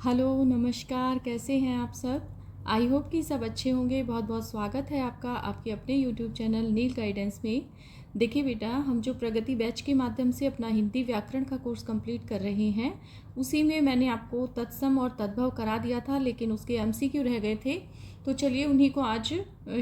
Hello नमस्कार, कैसे हैं आप सब। आई होप कि सब अच्छे होंगे। बहुत बहुत स्वागत है आपका आपके अपने यूट्यूब चैनल नील गाइडेंस में। देखिए बेटा, हम जो प्रगति बैच के माध्यम से अपना हिंदी व्याकरण का कोर्स कंप्लीट कर रहे हैं, उसी में मैंने आपको तत्सम और तद्भव करा दिया था, लेकिन उसके एमसीक्यू रह गए थे। तो चलिए उन्हीं को आज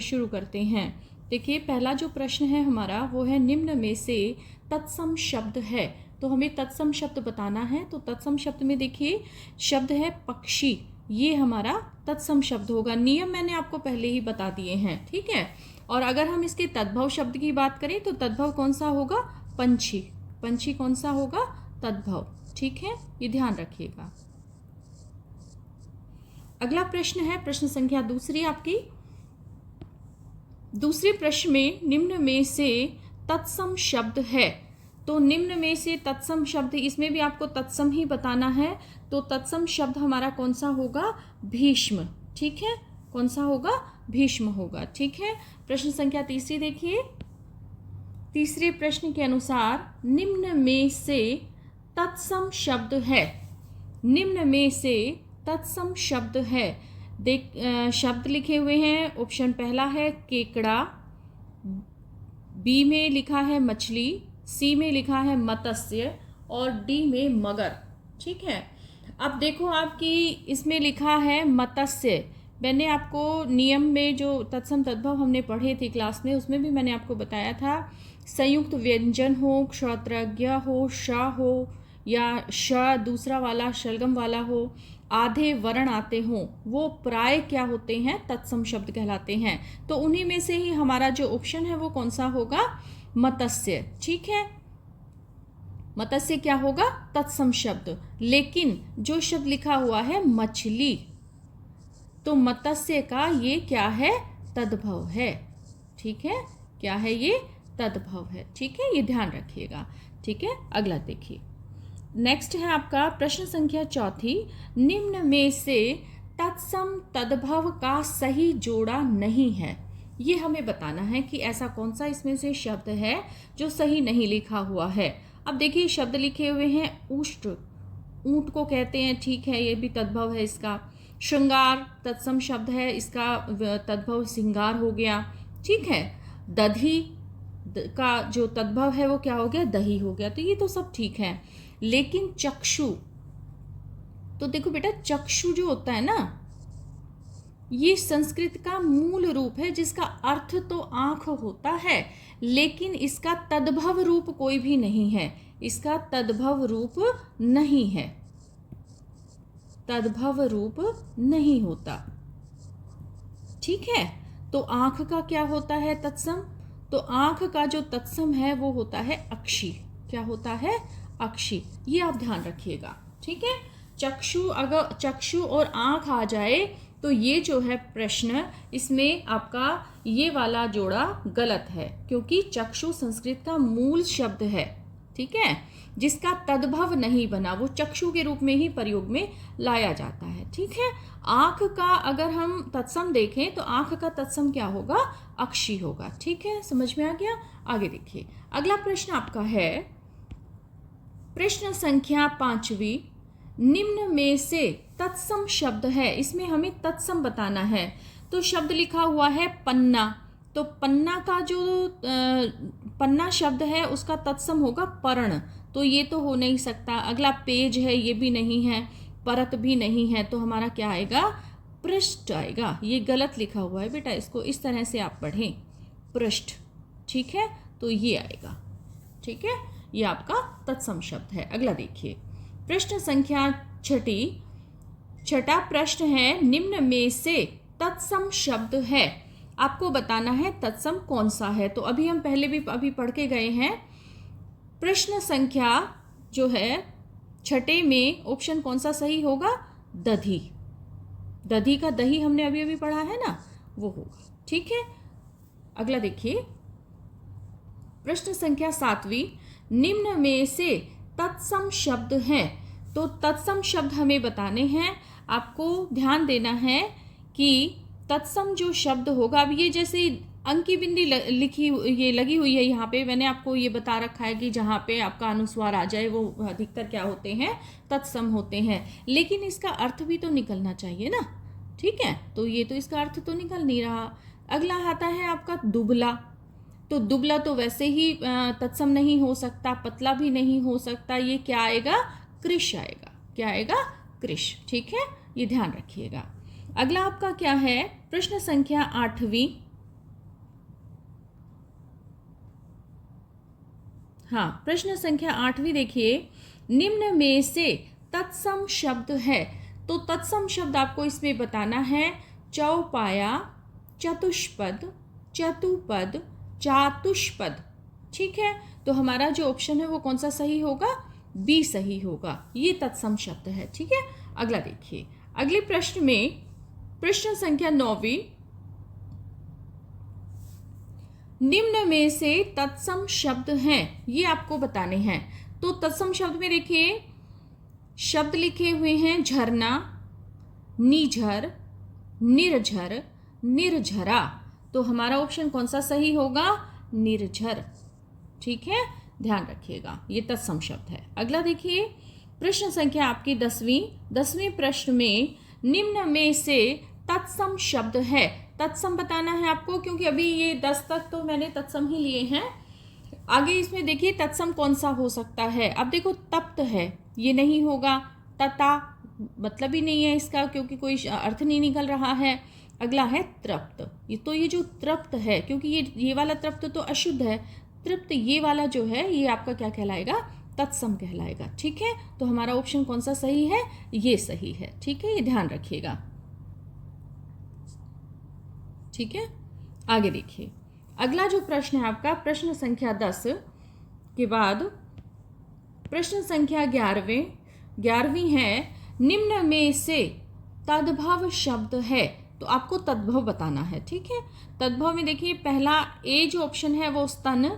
शुरू करते हैं। देखिए, पहला जो प्रश्न है हमारा वो है, निम्न में से तत्सम शब्द है। तो हमें तत्सम शब्द बताना है। तो तत्सम शब्द में देखिए, शब्द है पक्षी, ये हमारा तत्सम शब्द होगा। नियम मैंने आपको पहले ही बता दिए हैं, ठीक है। और अगर हम इसके तद्भव शब्द की बात करें तो तद्भव कौन सा होगा? पंछी। पंछी कौन सा होगा? तद्भव, ठीक है, ये ध्यान रखिएगा। अगला प्रश्न है प्रश्न संख्या दूसरी आपकी। दूसरे प्रश्न में निम्न में से तत्सम शब्द है। तो निम्न में से तत्सम शब्द, इसमें भी आपको तत्सम ही बताना है। तो तत्सम शब्द हमारा कौन सा होगा? भीष्म, ठीक है। कौन सा होगा? भीष्म होगा, ठीक है। प्रश्न संख्या तीसरी देखिए। तीसरे प्रश्न के अनुसार निम्न में से तत्सम शब्द है। निम्न में से तत्सम शब्द है। देख, शब्द लिखे हुए हैं। ऑप्शन पहला है केकड़ा, बी में लिखा है मछली, सी में लिखा है मत्स्य और डी में मगर, ठीक है। अब देखो, आपकी इसमें लिखा है मत्स्य। मैंने आपको नियम में जो तत्सम तद्भव हमने पढ़े थे क्लास में, उसमें भी मैंने आपको बताया था, संयुक्त व्यंजन हो, क्षत्रज्ञ हो, श हो या श दूसरा वाला शलगम वाला हो, आधे वर्ण आते हों, वो प्राय क्या होते हैं? तत्सम शब्द कहलाते हैं। तो उन्हीं में से ही हमारा जो ऑप्शन है वो कौन सा होगा? मत्स्य, ठीक है। मत्स्य क्या होगा? तत्सम शब्द। लेकिन जो शब्द लिखा हुआ है मछली, तो मत्स्य का ये क्या है? तद्भव है, ठीक है। क्या है ये? तद्भव है, ठीक है, ये ध्यान रखिएगा, ठीक है। अगला देखिए, नेक्स्ट है आपका प्रश्न संख्या चौथी। निम्न में से तत्सम तद्भव का सही जोड़ा नहीं है। ये हमें बताना है कि ऐसा कौन सा इसमें से शब्द है जो सही नहीं लिखा हुआ है। अब देखिए, शब्द लिखे हुए हैं उष्ट, ऊंट को कहते हैं, ठीक है, ये भी तद्भव है इसका। श्रृंगार तत्सम शब्द है, इसका तद्भव श्रृंगार हो गया, ठीक है। दधी का जो तद्भव है वो क्या हो गया? दही हो गया। तो ये तो सब ठीक है। लेकिन चक्षु, तो देखो बेटा, चक्षु जो होता है ना, ये संस्कृत का मूल रूप है, जिसका अर्थ तो आंख होता है, लेकिन इसका तद्भव रूप कोई भी नहीं है। इसका तद्भव रूप नहीं है, तद्भव रूप नहीं होता, ठीक है। तो आंख का क्या होता है? तत्सम। तो आंख का जो तत्सम है वो होता है अक्षी। क्या होता है? अक्षी। ये आप ध्यान रखिएगा, ठीक है। चक्षु, अगर चक्षु और आंख आ जाए तो ये जो है प्रश्न, इसमें आपका ये वाला जोड़ा गलत है, क्योंकि चक्षु संस्कृत का मूल शब्द है, ठीक है, जिसका तद्भव नहीं बना, वो चक्षु के रूप में ही प्रयोग में लाया जाता है, ठीक है। आंख का अगर हम तत्सम देखें तो आंख का तत्सम क्या होगा? अक्षी होगा, ठीक है। समझ में आ गया? आगे देखिए, अगला प्रश्न आपका है प्रश्न संख्या पांचवी। निम्न में से तत्सम शब्द है, इसमें हमें तत्सम बताना है। तो शब्द लिखा हुआ है पन्ना, तो पन्ना का जो पन्ना शब्द है उसका तत्सम होगा पर्ण, तो ये तो हो नहीं सकता। अगला पेज है, ये भी नहीं है, परत भी नहीं है, तो हमारा क्या आएगा? पृष्ठ आएगा। ये गलत लिखा हुआ है बेटा, इसको इस तरह से आप पढ़ें, पृष्ठ, ठीक है। तो ये आएगा, ठीक है, ये आपका तत्सम शब्द है। अगला देखिए, प्रश्न संख्या छठा प्रश्न है, निम्न में से तत्सम शब्द है। आपको बताना है तत्सम कौन सा है। तो अभी हम पहले भी अभी पढ़ के गए हैं। प्रश्न संख्या जो है छठे में ऑप्शन कौन सा सही होगा? दधी। दधी का दही हमने अभी अभी पढ़ा है ना, वो होगा, ठीक है। अगला देखिए, प्रश्न संख्या सातवीं। निम्न में से तत्सम शब्द है। तो तत्सम शब्द हमें बताने हैं। आपको ध्यान देना है कि तत्सम जो शब्द होगा, अब ये जैसे अंक की बिंदी ये लगी हुई है यहाँ पे। मैंने आपको ये बता रखा है कि जहाँ पे आपका अनुस्वार आ जाए वो अधिकतर क्या होते हैं, तत्सम होते हैं। लेकिन इसका अर्थ भी तो निकलना चाहिए ना, ठीक है। तो ये तो इसका अर्थ तो निकल नहीं रहा। अगला आता है आपका दुबला। तो दुबला तो वैसे ही तत्सम नहीं हो सकता, पतला भी नहीं हो सकता। ये क्या आएगा, कृश आएगा। क्या आएगा, कृश। ठीक है, ये ध्यान रखिएगा। अगला आपका क्या है, प्रश्न संख्या 8वीं। हाँ, प्रश्न संख्या 8वीं देखिए, निम्न में से तत्सम शब्द है। तो तत्सम शब्द आपको इसमें बताना है, चौपाया, चतुष्पद, चतुपद, चातुष्पद। ठीक है, तो हमारा जो ऑप्शन है वो कौन सा सही होगा, बी सही होगा। ये तत्सम शब्द है। ठीक है, अगला देखिए, अगले प्रश्न में प्रश्न संख्या 9वीं, निम्न में से तत्सम शब्द हैं, ये आपको बताने हैं। तो तत्सम शब्द में देखिए शब्द लिखे हुए हैं, झरना, निझर, निर्झर, निर्झरा। तो हमारा ऑप्शन कौन सा सही होगा, निर्झर। ठीक है, ध्यान रखिएगा, ये तत्सम शब्द है। अगला देखिए, प्रश्न संख्या आपकी 10वीं प्रश्न में, निम्न में से तत्सम शब्द है। तत्सम बताना है आपको, क्योंकि अभी ये 10 तक तो मैंने तत्सम ही लिए हैं। आगे इसमें देखिए तत्सम कौन सा हो सकता है। अब देखो तप्त है, ये नहीं होगा। तता मतलब ही नहीं है इसका, क्योंकि कोई अर्थ नहीं निकल रहा है। अगला है तृप्त। ये जो तृप्त है, क्योंकि ये वाला तृप्त तो अशुद्ध है, तृप्त ये वाला जो है ये आपका क्या कहलाएगा, तत्सम कहलाएगा। ठीक है, तो हमारा ऑप्शन कौन सा सही है, ये सही है। ठीक है, ये ध्यान रखिएगा। ठीक है, आगे देखिए, अगला जो प्रश्न है आपका प्रश्न संख्या 10 के बाद प्रश्न संख्या 11वीं है, निम्न में से तद्भव शब्द है। तो आपको तद्भव बताना है। ठीक है, तद्भव में देखिए पहला ए जो ऑप्शन है वो स्तन,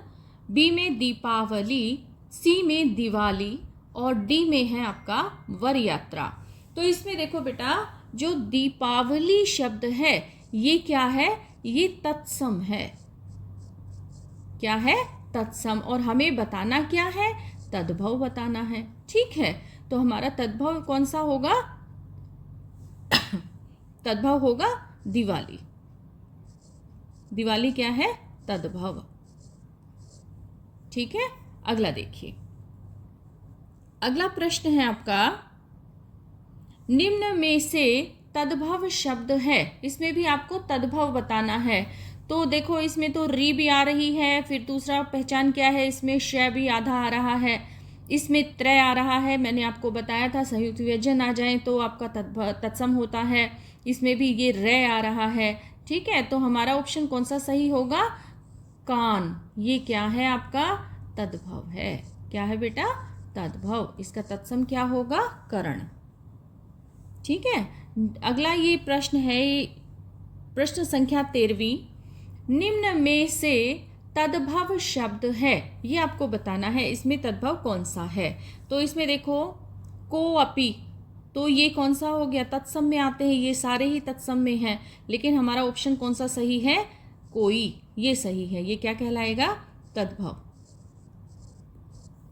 बी में दीपावली, सी में दिवाली और डी में है आपका वर यात्रा। तो इसमें देखो बेटा, जो दीपावली शब्द है ये क्या है, ये तत्सम है। क्या है, तत्सम। और हमें बताना क्या है, तद्भव बताना है। ठीक है, तो हमारा तद्भव कौन सा होगा, तद्भव होगा दिवाली। दिवाली क्या है, तद्भव। ठीक है, अगला देखिए, अगला प्रश्न है आपका, निम्न में से तद्भव शब्द है। इसमें भी आपको तद्भव बताना है। तो देखो इसमें तो री भी आ रही है, फिर दूसरा पहचान क्या है, इसमें श भी आधा आ रहा है, इसमें त्रय आ रहा है। मैंने आपको बताया था संयुक्त व्यंजन आ जाए तो आपका तत्सम होता है। इसमें भी ये रे आ रहा है। ठीक है, तो हमारा ऑप्शन कौन सा सही होगा, कान। ये क्या है आपका, तद्भव है। क्या है बेटा, तद्भव। इसका तत्सम क्या होगा, करण। ठीक है, अगला ये प्रश्न है प्रश्न संख्या 13वीं, निम्न में से तद्भव शब्द है, ये आपको बताना है। इसमें तद्भव कौन सा है। तो इसमें देखो को अपि, तो ये कौन सा हो गया, तत्सम में आते हैं, ये सारे ही तत्सम में हैं। लेकिन हमारा ऑप्शन कौन सा सही है, कोई। ये सही है, ये क्या कहलाएगा, तद्भव।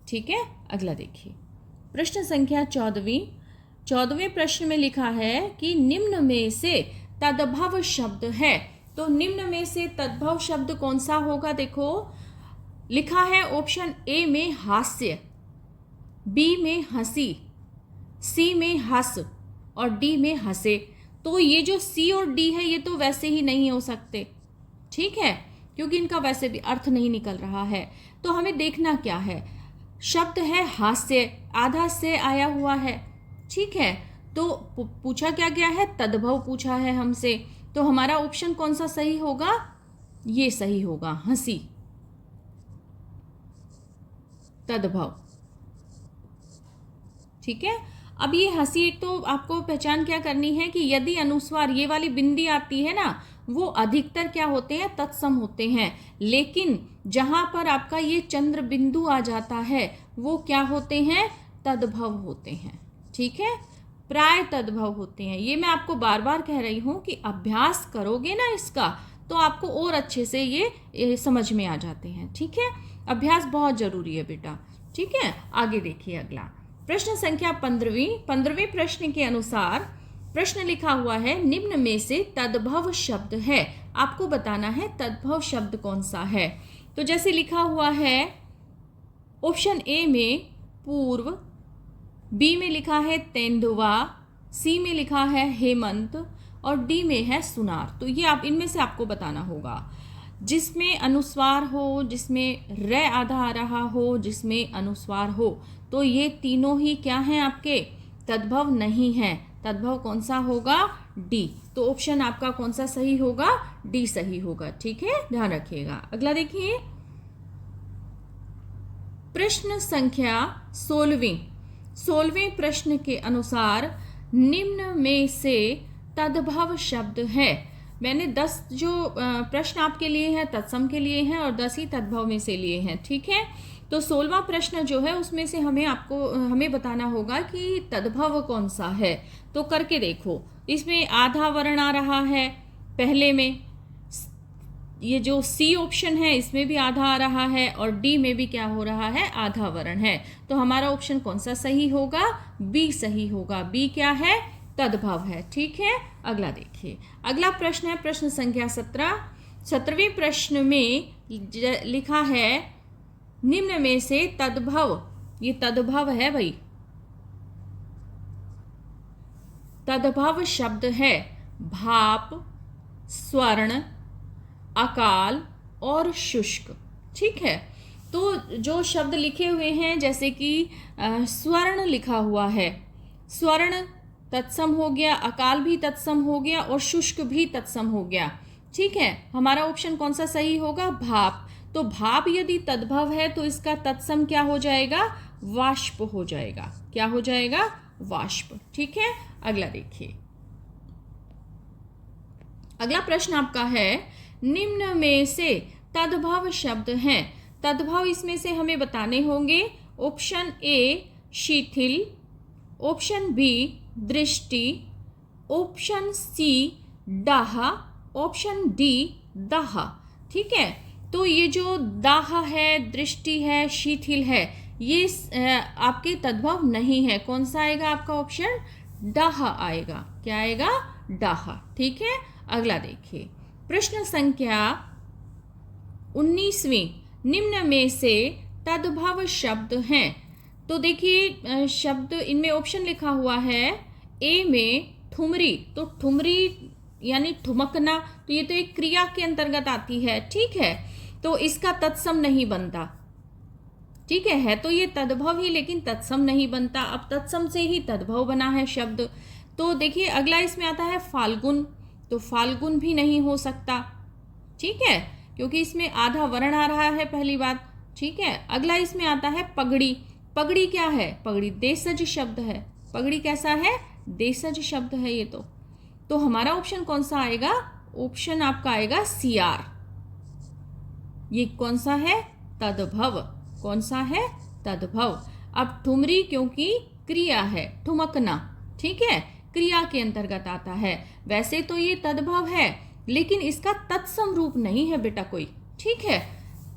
ठीक है, अगला देखिए, प्रश्न संख्या 14वें प्रश्न में लिखा है कि निम्न में से तद्भव शब्द है। तो निम्न में से तद्भव शब्द कौन सा होगा, देखो लिखा है ऑप्शन ए में हास्य, बी में हंसी, सी में हंस और डी में हंसे। तो ये जो सी और डी है ये तो वैसे ही नहीं हो सकते। ठीक है, क्योंकि इनका वैसे भी अर्थ नहीं निकल रहा है। तो हमें देखना क्या है, शब्द है हास्य, आधा से आया हुआ है। ठीक है, तो पूछा क्या गया है, तद्भव पूछा है हमसे। तो हमारा ऑप्शन कौन सा सही होगा, ये सही होगा, हंसी, तद्भव। ठीक है, अब ये हंसी, एक तो आपको पहचान क्या करनी है कि यदि अनुस्वार ये वाली बिंदी आती है ना, वो अधिकतर क्या होते हैं, तत्सम होते हैं। लेकिन जहां पर आपका ये चंद्र बिंदु आ जाता है वो क्या होते हैं, तद्भव होते हैं। ठीक है, प्राय तद्भव होते हैं। ये मैं आपको बार बार कह रही हूं कि अभ्यास करोगे ना इसका, तो आपको और अच्छे से ये समझ में आ जाते हैं। ठीक है, अभ्यास बहुत जरूरी है बेटा। ठीक है, आगे देखिए अगला प्रश्न संख्या 15वें प्रश्न के अनुसार प्रश्न लिखा हुआ है, निम्न में से तद्भव शब्द है। आपको बताना है तद्भव शब्द कौन सा है। तो जैसे लिखा हुआ है ऑप्शन ए में पूर्व, बी में लिखा है तेंदुआ, सी में लिखा है हेमंत और डी में है सुनार। तो ये आप इनमें से आपको बताना होगा। जिसमें अनुस्वार हो, जिसमें र आधा आ रहा हो, जिसमें अनुस्वार हो, तो ये तीनों ही क्या हैं आपके, तद्भव नहीं है। तद्भव कौन सा होगा, डी। तो ऑप्शन आपका कौन सा सही होगा, डी सही होगा। ठीक है, ध्यान रखिएगा। अगला देखिए प्रश्न संख्या 16वें प्रश्न के अनुसार निम्न में से तद्भव शब्द है। मैंने 10 जो प्रश्न आपके लिए हैं तत्सम के लिए हैं और 10 ही तद्भव में से लिए हैं। ठीक है, तो 16वां प्रश्न जो है उसमें से हमें बताना होगा कि तद्भव कौन सा है। तो करके देखो, इसमें आधा वर्ण आ रहा है पहले में, ये जो सी ऑप्शन है इसमें भी आधा आ रहा है और डी में भी क्या हो रहा है, आधा वर्ण है। तो हमारा ऑप्शन कौन सा सही होगा, बी सही होगा। बी क्या है, तद्भव है। ठीक है, अगला देखिए। अगला प्रश्न है प्रश्न संख्या 17वें प्रश्न में लिखा है, निम्न में से तद्भव, ये तद्भव है भाई, तद्भव शब्द है भाप, स्वर्ण, अकाल और शुष्क। ठीक है, तो जो शब्द लिखे हुए हैं जैसे कि स्वर्ण लिखा हुआ है, स्वर्ण तत्सम हो गया, अकाल भी तत्सम हो गया और शुष्क भी तत्सम हो गया। ठीक है, हमारा ऑप्शन कौन सा सही होगा, भाप। तो भाप यदि तद्भव है तो इसका तत्सम क्या हो जाएगा, वाष्प हो जाएगा। क्या हो जाएगा, वाष्प। ठीक है, अगला देखिए। अगला प्रश्न आपका है, निम्न में से तद्भव शब्द हैं। तद्भव इसमें से हमें बताने होंगे। ऑप्शन ए शिथिल, ऑप्शन बी दृष्टि, ऑप्शन सी दाह, ऑप्शन डी दाह। ठीक है, तो ये जो दाह है, दृष्टि है, शिथिल है, ये आपके तद्भव नहीं है। कौन सा आएगा आपका ऑप्शन, दाह आएगा। क्या आएगा, दाह। ठीक है, अगला देखिए प्रश्न संख्या 19वीं, निम्न में से तद्भव शब्द हैं। तो देखिए शब्द इनमें ऑप्शन लिखा हुआ है, ए में ठुमरी, तो ठुमरी यानी ठुमकना, तो ये तो एक क्रिया के अंतर्गत आती है। ठीक है, तो इसका तत्सम नहीं बनता। ठीक है तो ये तद्भव ही, लेकिन तत्सम नहीं बनता। अब तत्सम से ही तद्भव बना है शब्द। तो देखिए अगला इसमें आता है फाल्गुन, तो फाल्गुन भी नहीं हो सकता। ठीक है, क्योंकि इसमें आधा वर्ण आ रहा है, पहली बात। ठीक है, अगला इसमें आता है पगड़ी। पगड़ी क्या है, पगड़ी देशज शब्द है। पगड़ी कैसा है, देशज शब्द है ये। तो हमारा ऑप्शन कौन सा आएगा, ऑप्शन आपका आएगा सीआर। ये कौन सा है, तद्भव। कौन सा है, तद्भव। अब ठुमरी क्योंकि क्रिया है, ठुमकना। ठीक है, क्रिया के अंतर्गत आता है। वैसे तो ये तद्भव है, लेकिन इसका तत्सम रूप नहीं है बेटा कोई। ठीक है,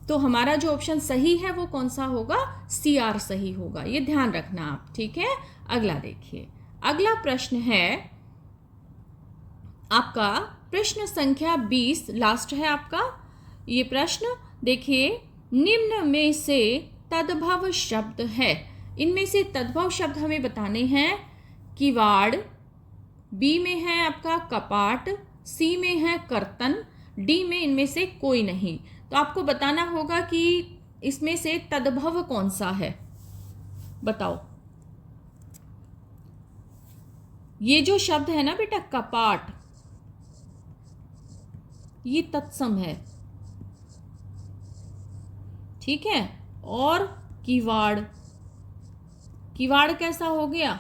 तो हमारा जो ऑप्शन सही है वो कौन सा होगा, सी आर सही होगा। ये ध्यान रखना आप। ठीक है, अगला देखिए। अगला प्रश्न है आपका प्रश्न संख्या 20, लास्ट है आपका ये प्रश्न। देखिए, निम्न में से तद्भव शब्द है। इनमें से तद्भव शब्द हमें बताने हैं। किवाड़, बी में है आपका कपाट, सी में है कर्तन, डी में इनमें से कोई नहीं। तो आपको बताना होगा कि इसमें से तद्भव कौन सा है, बताओ। ये जो शब्द है ना बेटा कपाट, ये तत्सम है। ठीक है, और किवाड़, किवाड़ कैसा हो गया,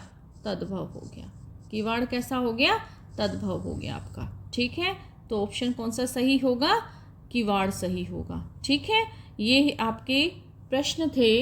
तद्भव हो गया। किवाड़ कैसा हो गया, तद्भव हो गया आपका। ठीक है, तो ऑप्शन कौन सा सही होगा, किवाड़ सही होगा। ठीक है, ये आपके प्रश्न थे।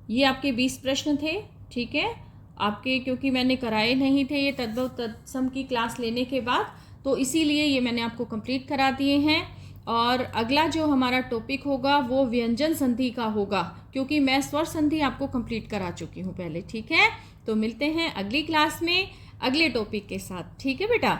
ये आपके 20 प्रश्न थे। ठीक है, आपके, क्योंकि मैंने कराए नहीं थे ये तद्भव तत्सम की क्लास लेने के बाद, तो इसीलिए ये मैंने आपको कंप्लीट करा दिए हैं। और अगला जो हमारा टॉपिक होगा वो व्यंजन संधि का होगा, क्योंकि मैं स्वर संधि आपको कंप्लीट करा चुकी हूँ पहले। ठीक है, तो मिलते हैं अगली क्लास में अगले टॉपिक के साथ। ठीक है बेटा।